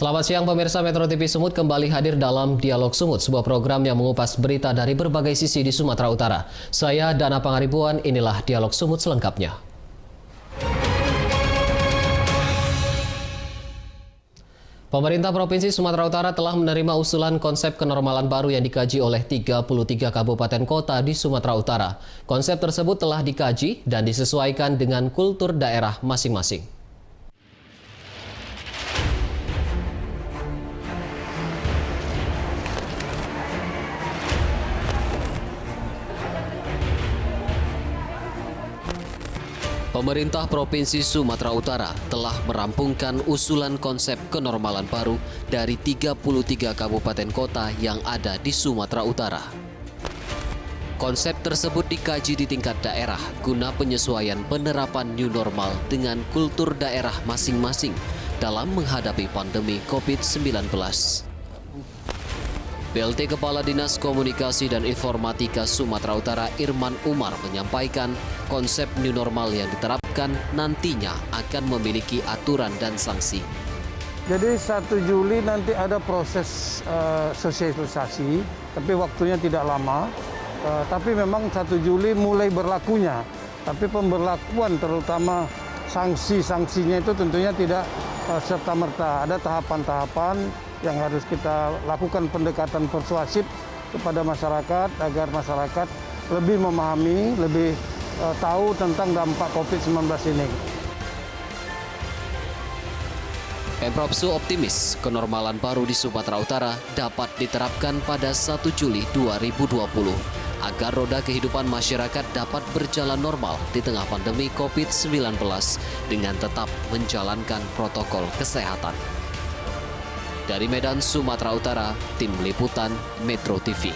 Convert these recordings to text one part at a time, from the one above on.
Selamat siang pemirsa, Metro TV Sumut kembali hadir dalam Dialog Sumut, sebuah program yang mengupas berita dari berbagai sisi di Sumatera Utara. Saya Dana Pangaribuan, inilah Dialog Sumut selengkapnya. Pemerintah Provinsi Sumatera Utara telah menerima usulan konsep kenormalan baru yang dikaji oleh 33 kabupaten kota di Sumatera Utara. Konsep tersebut telah dikaji dan disesuaikan dengan kultur daerah masing-masing. Pemerintah Provinsi Sumatera Utara telah merampungkan usulan konsep kenormalan baru dari 33 kabupaten kota yang ada di Sumatera Utara. Konsep tersebut dikaji di tingkat daerah guna penyesuaian penerapan new normal dengan kultur daerah masing-masing dalam menghadapi pandemi COVID-19. PLT Kepala Dinas Komunikasi dan Informatika Sumatera Utara Irman Umar menyampaikan konsep new normal yang diterapkan nantinya akan memiliki aturan dan sanksi. Jadi 1 Juli nanti ada proses sosialisasi, tapi waktunya tidak lama. Tapi memang 1 Juli mulai berlakunya. Tapi pemberlakuan terutama sanksi-sanksinya itu tentunya tidak serta-merta. Ada tahapan-tahapan yang harus kita lakukan pendekatan persuasif kepada masyarakat agar masyarakat lebih memahami, lebih tahu tentang dampak COVID-19 ini. Pemprov Su optimis kenormalan baru di Sumatera Utara dapat diterapkan pada 1 Juli 2020 agar roda kehidupan masyarakat dapat berjalan normal di tengah pandemi COVID-19 dengan tetap menjalankan protokol kesehatan. Dari Medan, Sumatera Utara, Tim Liputan Metro TV.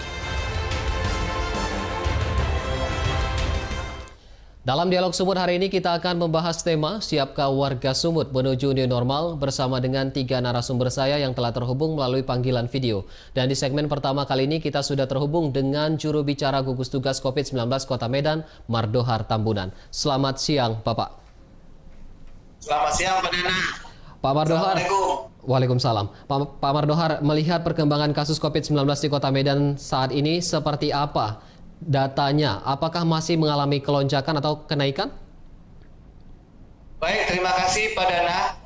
Dalam Dialog Sumut hari ini kita akan membahas tema Siapkah Warga Sumut menuju New Normal bersama dengan 3 narasumber saya yang telah terhubung melalui panggilan video. Dan di segmen pertama kali ini kita sudah terhubung dengan juru bicara gugus tugas COVID-19 Kota Medan, Mardohar Tambunan. Selamat siang, Bapak. Selamat siang, Pak Dana. Pak Mardohar. Waalaikumsalam. Pak Mardohar, melihat perkembangan kasus COVID-19 di Kota Medan saat ini seperti apa datanya? Apakah masih mengalami kelonjakan atau kenaikan? Baik, terima kasih Pak Dana.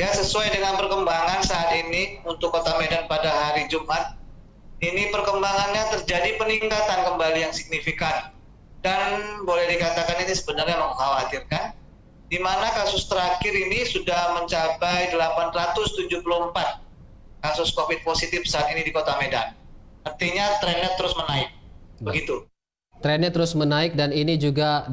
Ya, sesuai dengan perkembangan saat ini untuk Kota Medan pada hari Jumat, ini perkembangannya terjadi peningkatan kembali yang signifikan. Dan boleh dikatakan ini sebenarnya mengkhawatirkan, di mana kasus terakhir ini sudah mencapai 874 kasus COVID positif saat ini di Kota Medan. Artinya trennya terus menaik. Begitu. Trennya terus menaik dan ini juga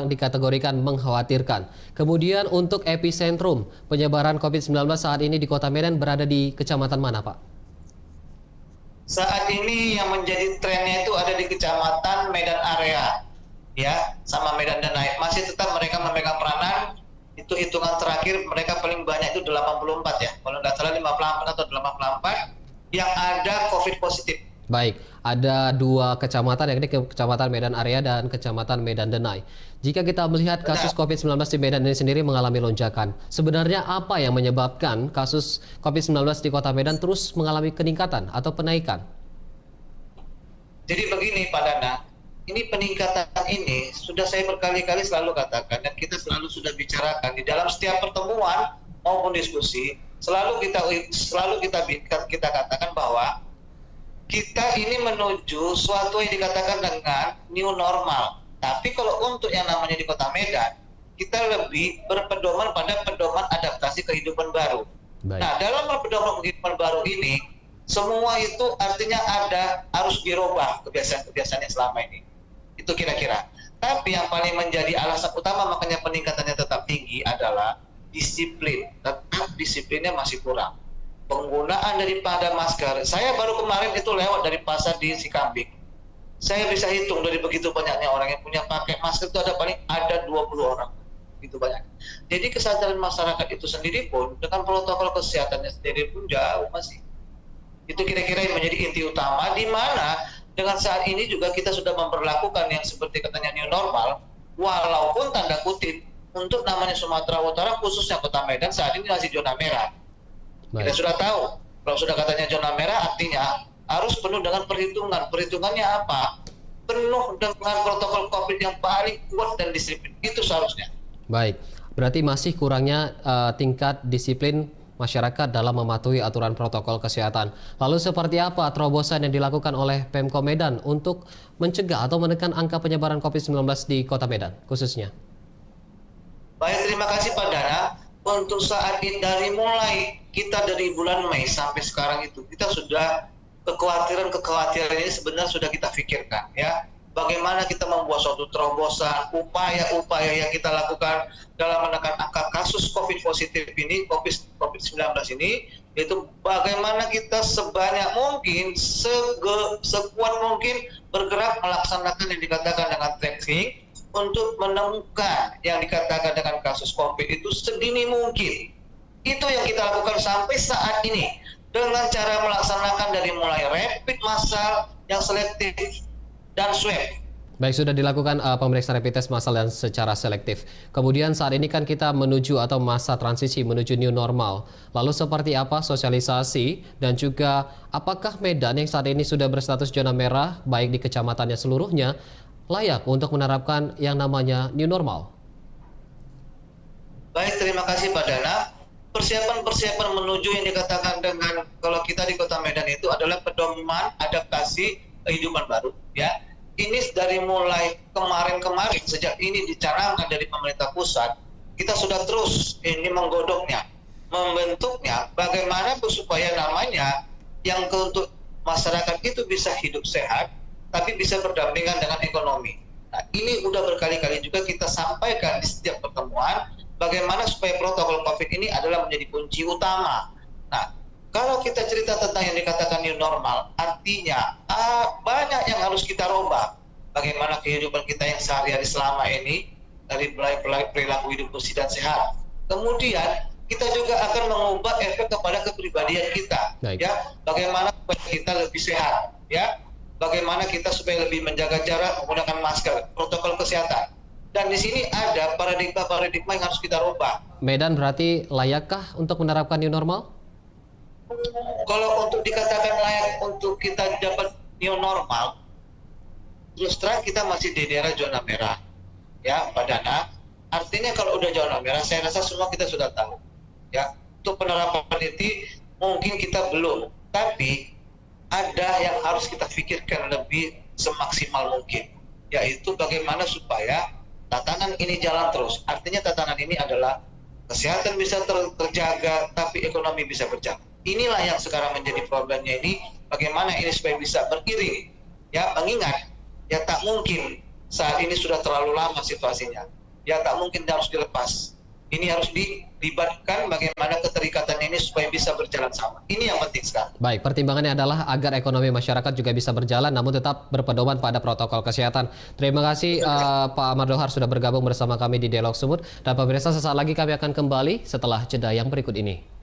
dikategorikan mengkhawatirkan. Kemudian untuk epicentrum penyebaran COVID-19 saat ini di Kota Medan berada di kecamatan mana, Pak? Saat ini yang menjadi trennya itu ada di Kecamatan Medan Area. Ya, sama Medan dan Naik. Masih tetap mereka memegang peranan. Itu hitungan terakhir mereka paling banyak itu 84 ya. Kalau nggak salah 54 atau 84 yang ada COVID positif. Baik, ada 2 kecamatan, yakni Kecamatan Medan Area dan Kecamatan Medan Denai. Jika kita melihat kasus COVID-19 di Medan ini sendiri mengalami lonjakan, sebenarnya apa yang menyebabkan kasus COVID-19 di Kota Medan terus mengalami peningkatan atau penaikan? Jadi begini Pak Dana, ini peningkatan ini sudah saya berkali-kali selalu katakan dan kita selalu sudah bicarakan di dalam setiap pertemuan maupun diskusi, selalu kita katakan bahwa kita ini menuju suatu yang dikatakan dengan new normal. Tapi kalau untuk yang namanya di Kota Medan, kita lebih berpedoman pada pedoman adaptasi kehidupan baru. Baik. Nah, dalam pedoman kehidupan baru ini, semua itu artinya harus dirubah kebiasaan-kebiasaan yang selama ini. Itu kira-kira. Tapi yang paling menjadi alasan utama makanya peningkatannya tetap tinggi adalah disiplin. Tetap disiplinnya masih kurang. Penggunaan daripada masker. Saya baru kemarin itu lewat dari pasar di Sikambing. Saya bisa hitung dari begitu banyaknya orang yang punya pakai masker itu ada 20 orang. Begitu banyak. Jadi kesadaran masyarakat itu sendiri pun dengan protokol kesehatannya sendiri pun jauh masih. Itu kira-kira yang menjadi inti utama di mana dengan saat ini juga kita sudah memperlakukan yang seperti katanya new normal, walaupun tanda kutip untuk namanya Sumatera Utara khususnya Kota Medan saat ini masih zona merah. Kita sudah tahu, kalau sudah katanya zona merah artinya harus penuh dengan perhitungan. Perhitungannya apa? Penuh dengan protokol COVID yang paling kuat dan disiplin. Itu seharusnya. Baik, berarti masih kurangnya tingkat disiplin masyarakat dalam mematuhi aturan protokol kesehatan. Lalu seperti apa terobosan yang dilakukan oleh Pemko Medan untuk mencegah atau menekan angka penyebaran COVID-19 di Kota Medan khususnya? Baik, terima kasih Pak Dana. Untuk saat ini dari mulai kita dari bulan Mei sampai sekarang itu kita sudah kekhawatiran ini sebenarnya sudah kita pikirkan ya. Bagaimana kita membuat suatu terobosan, upaya-upaya yang kita lakukan dalam menekan angka kasus COVID positif ini, COVID-19 ini, yaitu bagaimana kita sebanyak mungkin, sekuat mungkin bergerak melaksanakan yang dikatakan dengan tracing, untuk menemukan yang dikatakan dengan kasus COVID itu sedini mungkin. Itu yang kita lakukan sampai saat ini dengan cara melaksanakan dari mulai rapid massal yang selektif dan swab. Baik, sudah dilakukan pemeriksaan rapid test massal dan secara selektif. Kemudian saat ini kan kita menuju atau masa transisi menuju new normal. Lalu seperti apa sosialisasi dan juga apakah Medan yang saat ini sudah berstatus zona merah baik di kecamatannya seluruhnya layak untuk menerapkan yang namanya new normal? Baik, terima kasih Pak Dana. Persiapan menuju yang dikatakan dengan kalau kita di Kota Medan itu adalah pedoman adaptasi kehidupan baru ya. Ini dari mulai kemarin sejak ini dicanangkan dari pemerintah pusat, kita sudah terus ini menggodoknya, membentuknya bagaimana supaya namanya yang untuk masyarakat itu bisa hidup sehat tapi bisa berdampingan dengan ekonomi. Nah, ini udah berkali-kali juga kita sampaikan di setiap pertemuan bagaimana supaya protokol COVID ini adalah menjadi kunci utama. Nah, kalau kita cerita tentang yang dikatakan new normal, artinya banyak yang harus kita rubah. Bagaimana kehidupan kita yang sehari-hari selama ini dari perilaku hidup bersih dan sehat. Kemudian kita juga akan mengubah efek kepada kepribadian kita. Baik. Ya, bagaimana supaya kita lebih sehat, ya. Bagaimana kita supaya lebih menjaga jarak, menggunakan masker, protokol kesehatan. Dan di sini ada paradigma yang harus kita rubah. Medan berarti layakkah untuk menerapkan new normal? Kalau untuk dikatakan layak untuk kita dapat new normal, terus terang kita masih di daerah zona merah, ya Pak Dana. Artinya kalau udah zona merah, saya rasa semua kita sudah tahu, ya. Untuk penerapan itu mungkin kita belum, tapi ada yang harus kita pikirkan lebih semaksimal mungkin, yaitu bagaimana supaya tatanan ini jalan terus. Artinya tatanan ini adalah kesehatan bisa terjaga, tapi ekonomi bisa berjalan. Inilah yang sekarang menjadi problemnya ini, bagaimana ini supaya bisa beriring. Ya, mengingat, ya tak mungkin saat ini sudah terlalu lama situasinya. Ya tak mungkin harus dilepas. Ini harus dilibatkan bagaimana keterikatan ini supaya bisa berjalan sama. Ini yang penting sekali. Baik, pertimbangannya adalah agar ekonomi masyarakat juga bisa berjalan namun tetap berpedoman pada protokol kesehatan. Terima kasih Pak Mardohar sudah bergabung bersama kami di Dialog Sumut. Dan pemirsa, sesaat lagi kami akan kembali setelah jeda yang berikut ini.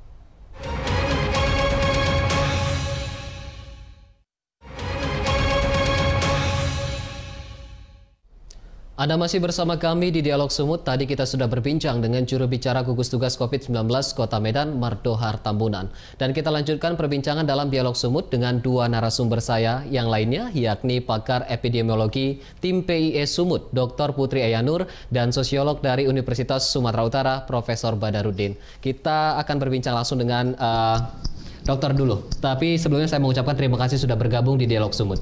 Anda masih bersama kami di Dialog Sumut. Tadi kita sudah berbincang dengan juru bicara gugus tugas COVID-19 Kota Medan, Mardohar Tambunan. Dan kita lanjutkan perbincangan dalam Dialog Sumut dengan dua narasumber saya yang lainnya, yakni pakar epidemiologi tim PIE Sumut, Dr. Putri Ayanur, dan sosiolog dari Universitas Sumatera Utara, Profesor Badarudin. Kita akan berbincang langsung dengan dokter dulu. Tapi sebelumnya saya mengucapkan terima kasih sudah bergabung di Dialog Sumut.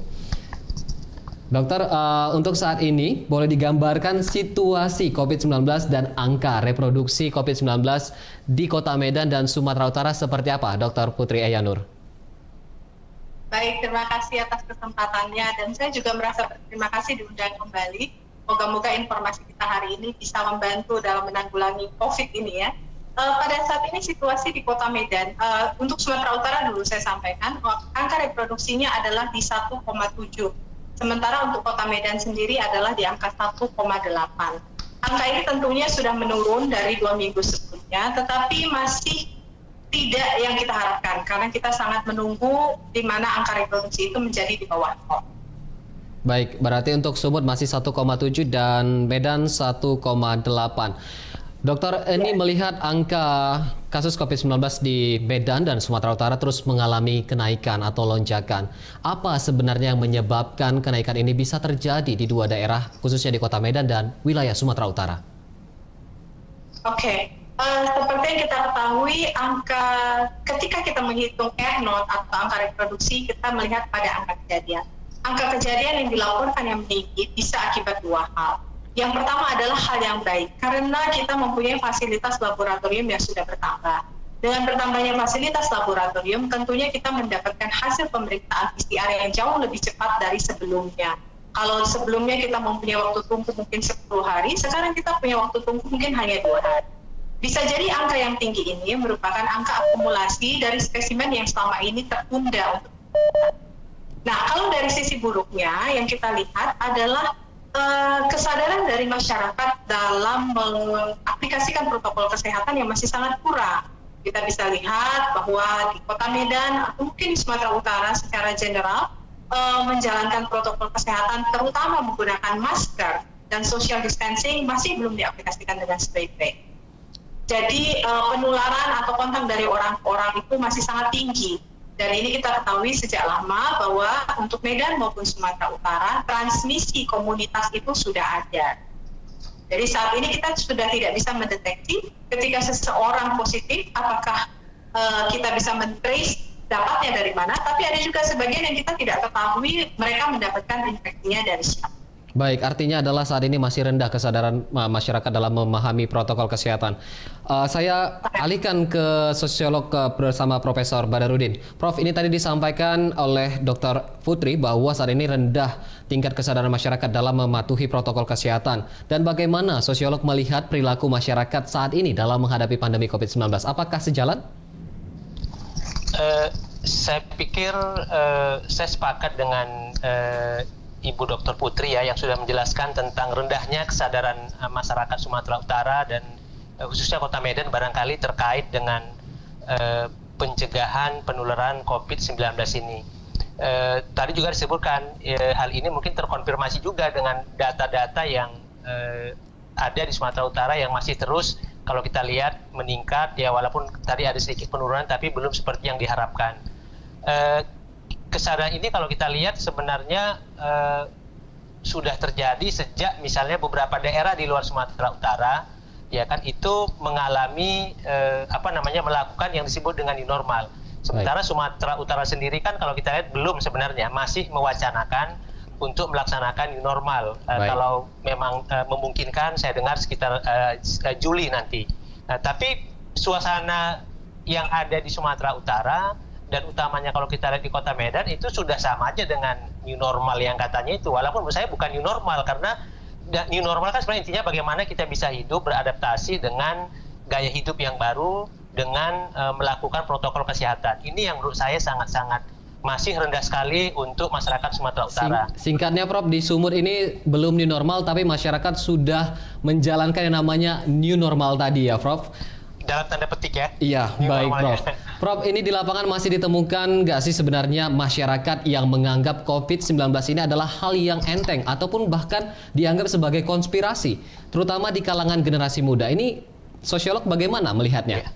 Dokter, untuk saat ini boleh digambarkan situasi COVID-19 dan angka reproduksi COVID-19 di Kota Medan dan Sumatera Utara seperti apa, Dr. Putri Ayanur? Baik, terima kasih atas kesempatannya dan saya juga merasa berterima kasih diundang kembali. Moga-moga informasi kita hari ini bisa membantu dalam menanggulangi COVID ini ya. Pada saat ini situasi di Kota Medan, untuk Sumatera Utara dulu saya sampaikan, angka reproduksinya adalah di 1,7. Sementara untuk Kota Medan sendiri adalah di angka 1,8. Angka ini tentunya sudah menurun dari 2 minggu sebelumnya, tetapi masih tidak yang kita harapkan, karena kita sangat menunggu di mana angka reproduksi itu menjadi di bawah 0. Baik, berarti untuk Sumut masih 1,7 dan Medan 1,8. Dokter, ini melihat angka kasus COVID-19 di Medan dan Sumatera Utara terus mengalami kenaikan atau lonjakan. Apa sebenarnya yang menyebabkan kenaikan ini bisa terjadi di dua daerah, khususnya di Kota Medan dan wilayah Sumatera Utara? Oke. Seperti yang kita ketahui, angka ketika kita menghitung R0 atau angka reproduksi, kita melihat pada angka kejadian. Angka kejadian yang dilaporkan yang meninggi bisa akibat dua hal. Yang pertama adalah hal yang baik, karena kita mempunyai fasilitas laboratorium yang sudah bertambah. Dengan bertambahnya fasilitas laboratorium, tentunya kita mendapatkan hasil pemeriksaan PCR yang jauh lebih cepat dari sebelumnya. Kalau sebelumnya kita mempunyai waktu tunggu mungkin 10 hari, sekarang kita punya waktu tunggu mungkin hanya 2 hari. Bisa jadi angka yang tinggi ini merupakan angka akumulasi dari spesimen yang selama ini tertunda untuk. Nah, kalau dari sisi buruknya yang kita lihat adalah kesadaran dari masyarakat dalam mengaplikasikan protokol kesehatan yang masih sangat kurang. Kita bisa lihat bahwa di Kota Medan atau mungkin di Sumatera Utara secara general menjalankan protokol kesehatan terutama menggunakan masker dan social distancing masih belum diaplikasikan dengan sebaik-baik. Jadi penularan atau kontak dari orang ke orang itu masih sangat tinggi. Dan ini kita ketahui sejak lama bahwa untuk Medan maupun Sumatera Utara, transmisi komunitas itu sudah ada. Jadi saat ini kita sudah tidak bisa mendeteksi ketika seseorang positif, apakah kita bisa men-trace dapatnya dari mana, tapi ada juga sebagian yang kita tidak ketahui mereka mendapatkan infeksinya dari siapa. Baik, artinya adalah saat ini masih rendah kesadaran masyarakat dalam memahami protokol kesehatan. Saya alihkan ke sosiolog bersama Profesor Badarudin. Prof, ini tadi disampaikan oleh Dr. Putri bahwa saat ini rendah tingkat kesadaran masyarakat dalam mematuhi protokol kesehatan. Dan bagaimana sosiolog melihat perilaku masyarakat saat ini dalam menghadapi pandemi COVID-19? Apakah sejalan? Saya pikir saya sepakat dengan Ibu Dr. Putri ya yang sudah menjelaskan tentang rendahnya kesadaran masyarakat Sumatera Utara dan khususnya Kota Medan barangkali terkait dengan pencegahan penularan COVID-19 ini. Tadi juga disebutkan hal ini mungkin terkonfirmasi juga dengan data-data yang ada di Sumatera Utara yang masih terus kalau kita lihat meningkat ya walaupun tadi ada sedikit penurunan tapi belum seperti yang diharapkan. Kesadaran ini kalau kita lihat sebenarnya sudah terjadi sejak misalnya beberapa daerah di luar Sumatera Utara ya kan itu mengalami melakukan yang disebut dengan new normal. Sementara Sumatera Utara sendiri kan kalau kita lihat belum sebenarnya masih mewacanakan untuk melaksanakan new normal. Kalau memang memungkinkan saya dengar sekitar Juli nanti. Tapi suasana yang ada di Sumatera Utara dan utamanya kalau kita lihat di Kota Medan itu sudah sama aja dengan new normal yang katanya itu. Walaupun menurut saya bukan new normal karena new normal kan sebenarnya intinya bagaimana kita bisa hidup beradaptasi dengan gaya hidup yang baru dengan melakukan protokol kesehatan. Ini yang menurut saya sangat-sangat masih rendah sekali untuk masyarakat Sumatera Utara. Singkatnya Prof, di Sumut ini belum new normal tapi masyarakat sudah menjalankan yang namanya new normal tadi ya Prof? Dalam tanda petik ya. Iya, baik Prof. Prof, ini di lapangan masih ditemukan nggak sih sebenarnya masyarakat yang menganggap COVID-19 ini adalah hal yang enteng ataupun bahkan dianggap sebagai konspirasi, terutama di kalangan generasi muda. Ini sosiolog bagaimana melihatnya?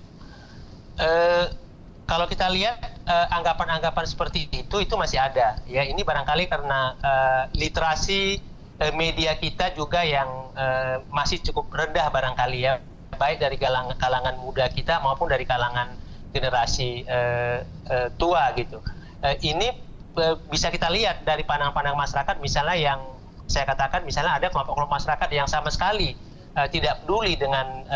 Kalau kita lihat anggapan-anggapan seperti itu masih ada. Ya, ini barangkali karena literasi media kita juga yang masih cukup rendah barangkali ya. Baik dari kalangan muda kita maupun dari kalangan generasi tua gitu. Ini bisa kita lihat dari pandang-pandang masyarakat misalnya yang saya katakan misalnya ada kelompok-kelompok masyarakat yang sama sekali tidak peduli dengan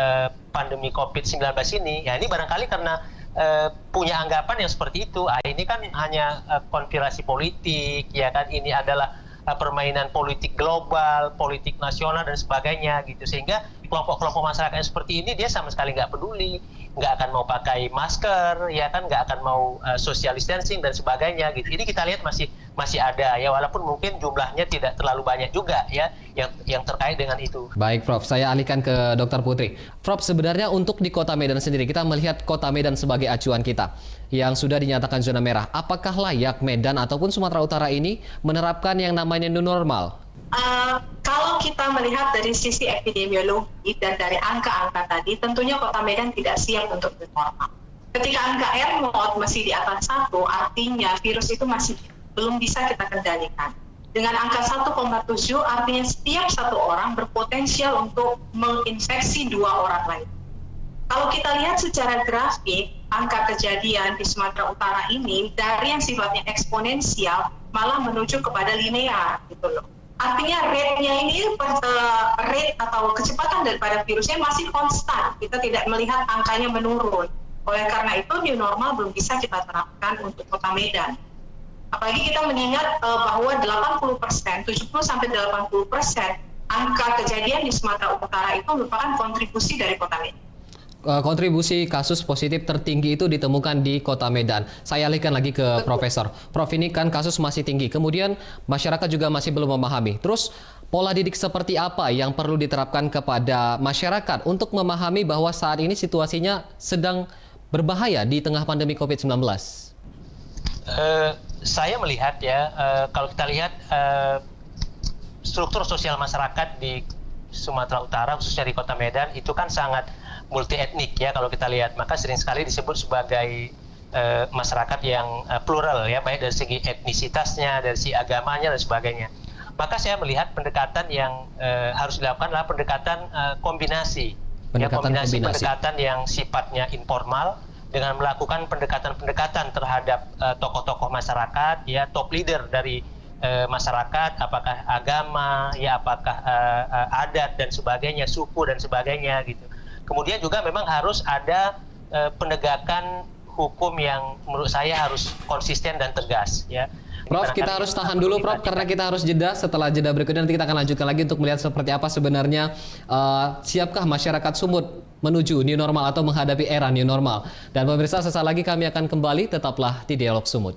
pandemi COVID-19 ini. Ya ini barangkali karena punya anggapan yang seperti itu. Ini kan hanya konspirasi politik ya kan ini adalah permainan politik global, politik nasional dan sebagainya gitu sehingga kelompok-kelompok masyarakat yang seperti ini dia sama sekali nggak peduli, nggak akan mau pakai masker, ya kan nggak akan mau social distancing dan sebagainya gitu. Ini kita lihat masih ada ya walaupun mungkin jumlahnya tidak terlalu banyak juga ya yang terkait dengan itu. Baik Prof, saya alihkan ke Dr. Putri. Prof, sebenarnya untuk di Kota Medan sendiri kita melihat Kota Medan sebagai acuan kita yang sudah dinyatakan zona merah. Apakah layak Medan ataupun Sumatera Utara ini menerapkan yang namanya new normal? Kalau kita melihat dari sisi epidemiologi dan dari angka-angka tadi, tentunya Kota Medan tidak siap untuk new normal. Ketika angka R0 masih di atas 1, artinya virus itu masih belum bisa kita kendalikan. Dengan angka 1,7 artinya setiap satu orang berpotensial untuk menginfeksi 2 orang lain. Kalau kita lihat secara grafik, angka kejadian di Sumatera Utara ini dari yang sifatnya eksponensial malah menuju kepada linear gitu loh. Artinya rate-nya ini, rate atau kecepatan daripada virusnya masih konstan. Kita tidak melihat angkanya menurun. Oleh karena itu, new normal belum bisa kita terapkan untuk Kota Medan. Apalagi kita mengingat bahwa 80%, 70-80% angka kejadian di Sumatera Utara itu merupakan kontribusi dari Kota Medan. Kontribusi kasus positif tertinggi itu ditemukan di Kota Medan. Saya alihkan lagi ke Profesor. Prof, ini kan kasus masih tinggi. Kemudian masyarakat juga masih belum memahami. Terus pola didik seperti apa yang perlu diterapkan kepada masyarakat untuk memahami bahwa saat ini situasinya sedang berbahaya di tengah pandemi COVID-19? Saya melihat ya, kalau kita lihat struktur sosial masyarakat di Sumatera Utara, khususnya di Kota Medan, itu kan sangat multi etnik ya kalau kita lihat. Maka sering sekali disebut sebagai masyarakat yang plural ya, baik dari segi etnisitasnya, dari segi agamanya dan sebagainya. Maka saya melihat pendekatan yang harus dilakukan adalah pendekatan kombinasi. Pendekatan yang sifatnya informal dengan melakukan pendekatan-pendekatan terhadap tokoh-tokoh masyarakat, ya top leader dari masyarakat, apakah agama, ya apakah adat dan sebagainya, suku dan sebagainya gitu. Kemudian juga memang harus ada penegakan hukum yang menurut saya harus konsisten dan tegas, ya. Prof, kita harus tahan dulu, Prof, karena kita harus jeda. Setelah jeda berikutnya nanti kita akan lanjutkan lagi untuk melihat seperti apa sebenarnya siapkah masyarakat Sumut menuju new normal atau menghadapi era new normal. Dan pemirsa, sesaat lagi kami akan kembali, tetaplah di Dialog Sumut.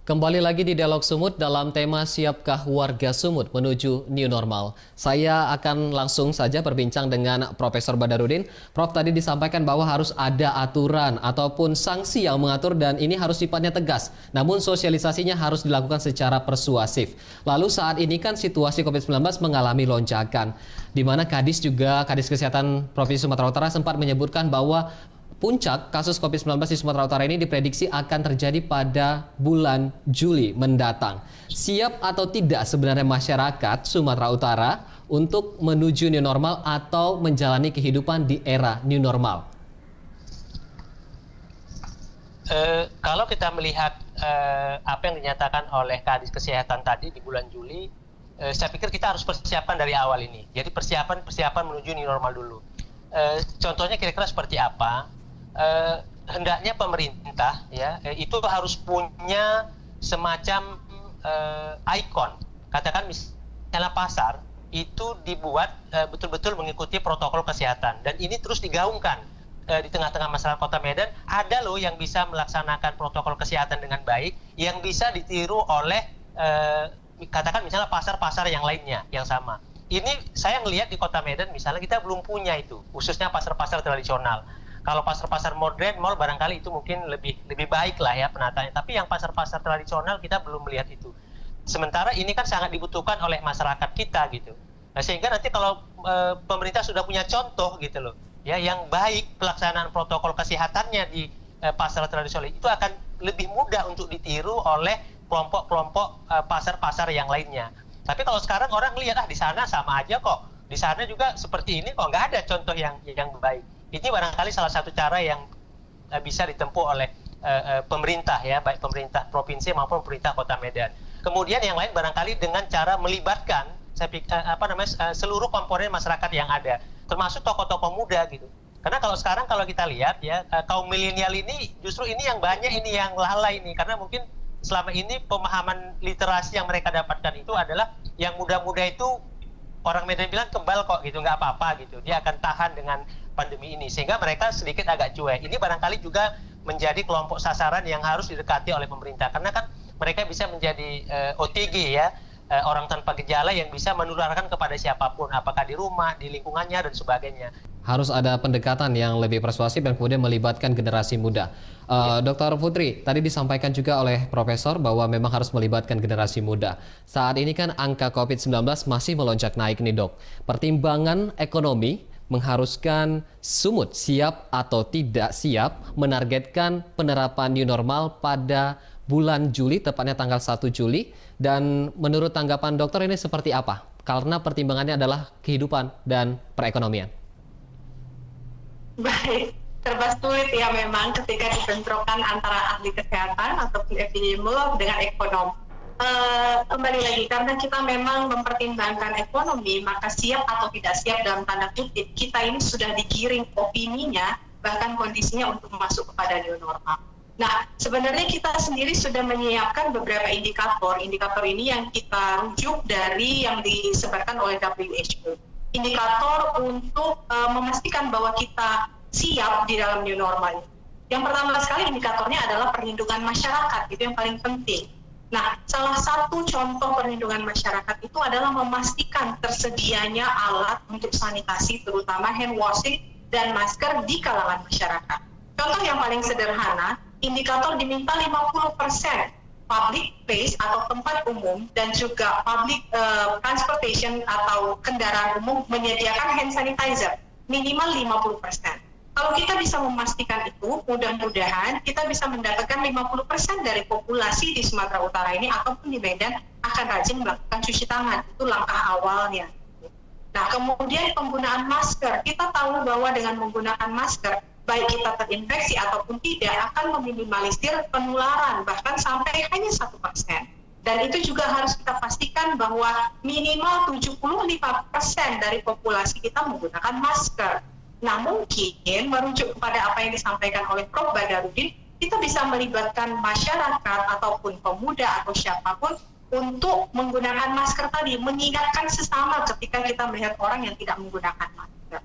Kembali lagi di Dialog Sumut dalam tema siapkah warga Sumut menuju new normal. Saya akan langsung saja berbincang dengan Profesor Badarudin. Prof, tadi disampaikan bahwa harus ada aturan ataupun sanksi yang mengatur dan ini harus sifatnya tegas. Namun sosialisasinya harus dilakukan secara persuasif. Lalu saat ini kan situasi COVID-19 mengalami lonjakan, di mana Kadis Kesehatan Provinsi Sumatera Utara sempat menyebutkan bahwa puncak kasus COVID-19 di Sumatera Utara ini diprediksi akan terjadi pada bulan Juli mendatang. Siap atau tidak sebenarnya masyarakat Sumatera Utara untuk menuju new normal atau menjalani kehidupan di era new normal? Kalau kita melihat apa yang dinyatakan oleh Kadis Kesehatan tadi di bulan Juli, saya pikir kita harus persiapan dari awal ini. Jadi persiapan menuju new normal dulu. Contohnya kira-kira seperti apa? Hendaknya pemerintah ya itu harus punya semacam ikon. Katakan misalnya pasar itu dibuat betul-betul mengikuti protokol kesehatan dan ini terus digaungkan di tengah-tengah masyarakat Kota Medan. Ada loh yang bisa melaksanakan protokol kesehatan dengan baik, yang bisa ditiru oleh katakan misalnya pasar-pasar yang lainnya yang sama. Ini saya ngelihat di Kota Medan misalnya kita belum punya itu, khususnya pasar-pasar tradisional. Kalau pasar-pasar modern, mall barangkali itu mungkin lebih baik lah ya penataannya. Tapi yang pasar-pasar tradisional kita belum melihat itu. Sementara ini kan sangat dibutuhkan oleh masyarakat kita gitu. Nah, sehingga nanti kalau pemerintah sudah punya contoh gitu loh, ya yang baik pelaksanaan protokol kesehatannya di pasar tradisional itu akan lebih mudah untuk ditiru oleh kelompok-kelompok pasar-pasar yang lainnya. Tapi kalau sekarang orang lihat di sana sama aja kok, di sana juga seperti ini kok, nggak ada contoh yang baik. Ini barangkali salah satu cara yang bisa ditempuh oleh pemerintah ya, baik pemerintah provinsi maupun pemerintah Kota Medan. Kemudian yang lain barangkali dengan cara melibatkan seluruh komponen masyarakat yang ada, termasuk tokoh-tokoh muda gitu. Karena kalau sekarang kalau kita lihat ya kaum milenial ini justru ini yang banyak ini yang lalai ini, karena mungkin selama ini pemahaman literasi yang mereka dapatkan itu adalah yang muda-muda itu orang Medan bilang kebal kok gitu, nggak apa-apa gitu, dia akan tahan dengan pandemi ini, sehingga mereka sedikit agak cuek. Ini barangkali juga menjadi kelompok sasaran yang harus didekati oleh pemerintah, karena kan mereka bisa menjadi OTG ya, orang tanpa gejala yang bisa menularkan kepada siapapun, apakah di rumah, di lingkungannya dan sebagainya. Harus ada pendekatan yang lebih persuasif dan kemudian melibatkan generasi muda. Dr. Putri, tadi disampaikan juga oleh Profesor bahwa memang harus melibatkan generasi muda. Saat ini kan angka COVID-19 masih melonjak naik nih dok. Pertimbangan ekonomi mengharuskan Sumut siap atau tidak siap menargetkan penerapan new normal pada bulan Juli, tepatnya tanggal 1 Juli. Dan menurut tanggapan dokter ini seperti apa? Karena pertimbangannya adalah kehidupan dan perekonomian. Baik, serba sulit ya memang ketika dibentrokan antara ahli kesehatan ataupun epidemiolog dengan ekonom. Kembali lagi, karena kita memang mempertimbangkan ekonomi, maka siap atau tidak siap dalam tanda kutip, kita ini sudah digiring opininya, bahkan kondisinya untuk masuk kepada new normal. Nah, sebenarnya kita sendiri sudah menyiapkan beberapa indikator. Indikator ini yang kita rujuk dari yang disebarkan oleh WHO. Indikator untuk memastikan bahwa kita siap di dalam new normal. Yang pertama sekali indikatornya adalah perlindungan masyarakat, itu yang paling penting. Nah, salah satu contoh perlindungan masyarakat itu adalah memastikan tersedianya alat untuk sanitasi, terutama hand washing dan masker di kalangan masyarakat. Contoh yang paling sederhana, indikator diminta 50% public place atau tempat umum dan juga public transportation atau kendaraan umum menyediakan hand sanitizer minimal 50%. Kalau kita bisa memastikan itu, mudah-mudahan kita bisa mendapatkan 50% dari populasi di Sumatera Utara ini ataupun di Medan akan rajin melakukan cuci tangan. Itu langkah awalnya. Nah, kemudian penggunaan masker. Kita tahu bahwa dengan menggunakan masker, baik kita terinfeksi ataupun tidak, akan meminimalisir penularan, bahkan sampai hanya 1%. Dan itu juga harus kita pastikan bahwa minimal 75% dari populasi kita menggunakan masker. Nah, mungkin merujuk kepada apa yang disampaikan oleh Prof. Badarudin, kita bisa melibatkan masyarakat ataupun pemuda atau siapapun untuk menggunakan masker tadi, mengingatkan sesama ketika kita melihat orang yang tidak menggunakan masker.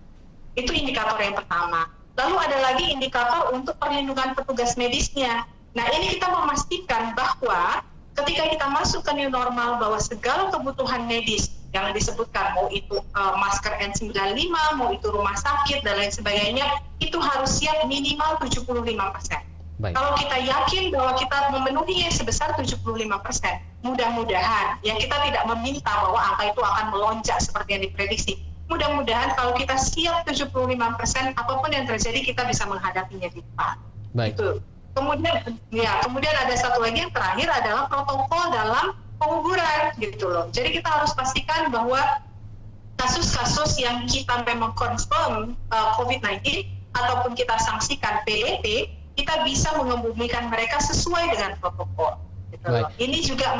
Itu indikator yang pertama. Lalu ada lagi indikator untuk perlindungan petugas medisnya. Nah, ini kita memastikan bahwa ketika kita masuk ke new normal, bahwa segala kebutuhan medis yang disebutkan, mau itu masker N95, mau itu rumah sakit, dan lain sebagainya, itu harus siap minimal 75%. Baik. Kalau kita yakin bahwa kita memenuhi sebesar 75%, mudah-mudahan, ya kita tidak meminta bahwa angka itu akan melonjak seperti yang diprediksi. Mudah-mudahan kalau kita siap 75%, apapun yang terjadi kita bisa menghadapinya di depan. Baik. Itu. Kemudian ada satu lagi yang terakhir adalah protokol dalam penguburan gitu loh. Jadi kita harus pastikan bahwa kasus-kasus yang kita memang confirm COVID-19 ataupun kita sanksikan PDP, kita bisa mengebumikan mereka sesuai dengan protokol. Gitu loh. Ini juga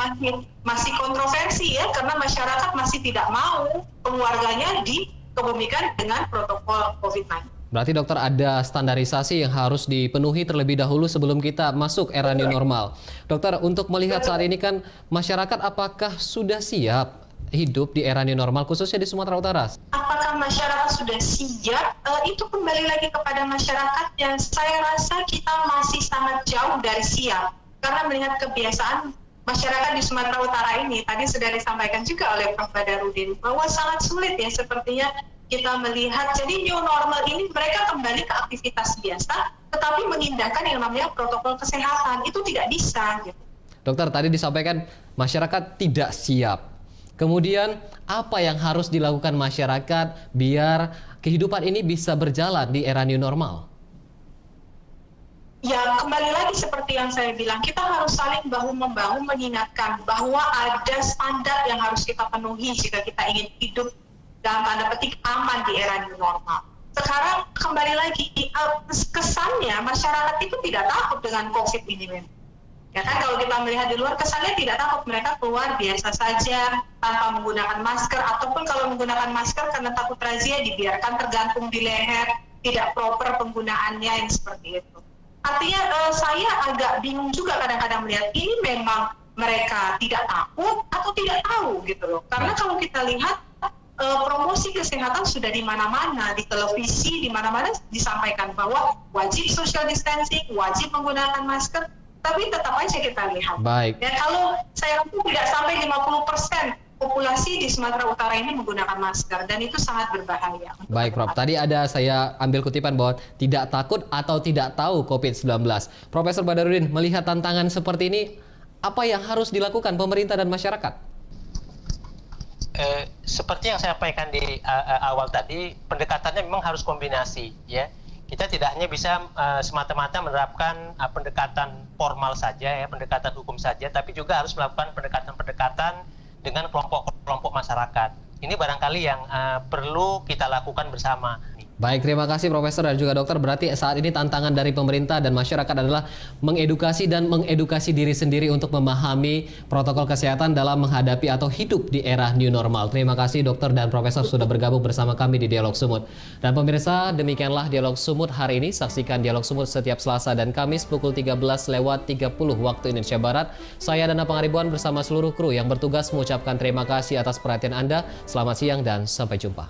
masih kontroversi ya, karena masyarakat masih tidak mau keluarganya dikebumikan dengan protokol COVID-19. Berarti dokter ada standarisasi yang harus dipenuhi terlebih dahulu sebelum kita masuk era new normal. Dokter, untuk melihat saat ini kan masyarakat apakah sudah siap hidup di era new normal khususnya di Sumatera Utara? Apakah masyarakat sudah siap? Itu kembali lagi kepada masyarakat yang saya rasa kita masih sangat jauh dari siap. Karena melihat kebiasaan masyarakat di Sumatera Utara ini, tadi sudah disampaikan juga oleh Prof. Badarudin, bahwa sangat sulit ya sepertinya kita melihat, jadi new normal ini mereka kembali ke aktivitas biasa, tetapi mengindahkan yang namanya protokol kesehatan, itu tidak bisa. Gitu. Dokter, tadi disampaikan masyarakat tidak siap. Kemudian apa yang harus dilakukan masyarakat biar kehidupan ini bisa berjalan di era new normal? Ya, kembali lagi seperti yang saya bilang, kita harus saling bahu-membahu mengingatkan bahwa ada standar yang harus kita penuhi jika kita ingin hidup dalam tanda petik aman di era new normal. Sekarang kembali lagi, kesannya masyarakat itu tidak takut dengan COVID ini. Ya kan, kalau kita melihat di luar, kesannya tidak takut, mereka keluar biasa saja tanpa menggunakan masker, ataupun kalau menggunakan masker karena takut razia dibiarkan tergantung di leher, tidak proper penggunaannya yang seperti itu. Artinya saya agak bingung juga kadang-kadang melihat ini memang mereka tidak takut atau tidak tahu gitu loh. Karena kalau kita lihat promosi kesehatan sudah di mana-mana, di televisi, di mana-mana disampaikan bahwa wajib social distancing, wajib menggunakan masker, tapi tetap aja kita lihat. Baik. Ya, kalau saya rasa tidak sampai 50% populasi di Sumatera Utara ini menggunakan masker dan itu sangat berbahaya. Baik Prof, tadi ada saya ambil kutipan bahwa tidak takut atau tidak tahu COVID-19. Profesor Badarudin, melihat tantangan seperti ini, apa yang harus dilakukan pemerintah dan masyarakat? Seperti yang saya sampaikan di awal tadi, pendekatannya memang harus kombinasi, ya. Kita tidak hanya bisa semata-mata menerapkan pendekatan formal saja, ya, pendekatan hukum saja, tapi juga harus melakukan pendekatan-pendekatan dengan kelompok-kelompok masyarakat. Ini barangkali yang perlu kita lakukan bersama. Baik, terima kasih Profesor dan juga Dokter. Berarti saat ini tantangan dari pemerintah dan masyarakat adalah mengedukasi diri sendiri untuk memahami protokol kesehatan dalam menghadapi atau hidup di era new normal. Terima kasih Dokter dan Profesor sudah bergabung bersama kami di Dialog Sumut. Dan pemirsa, demikianlah Dialog Sumut hari ini. Saksikan Dialog Sumut setiap Selasa dan Kamis pukul 13.30 waktu Indonesia Barat. Saya Dana Pangaribuan bersama seluruh kru yang bertugas mengucapkan terima kasih atas perhatian Anda. Selamat siang dan sampai jumpa.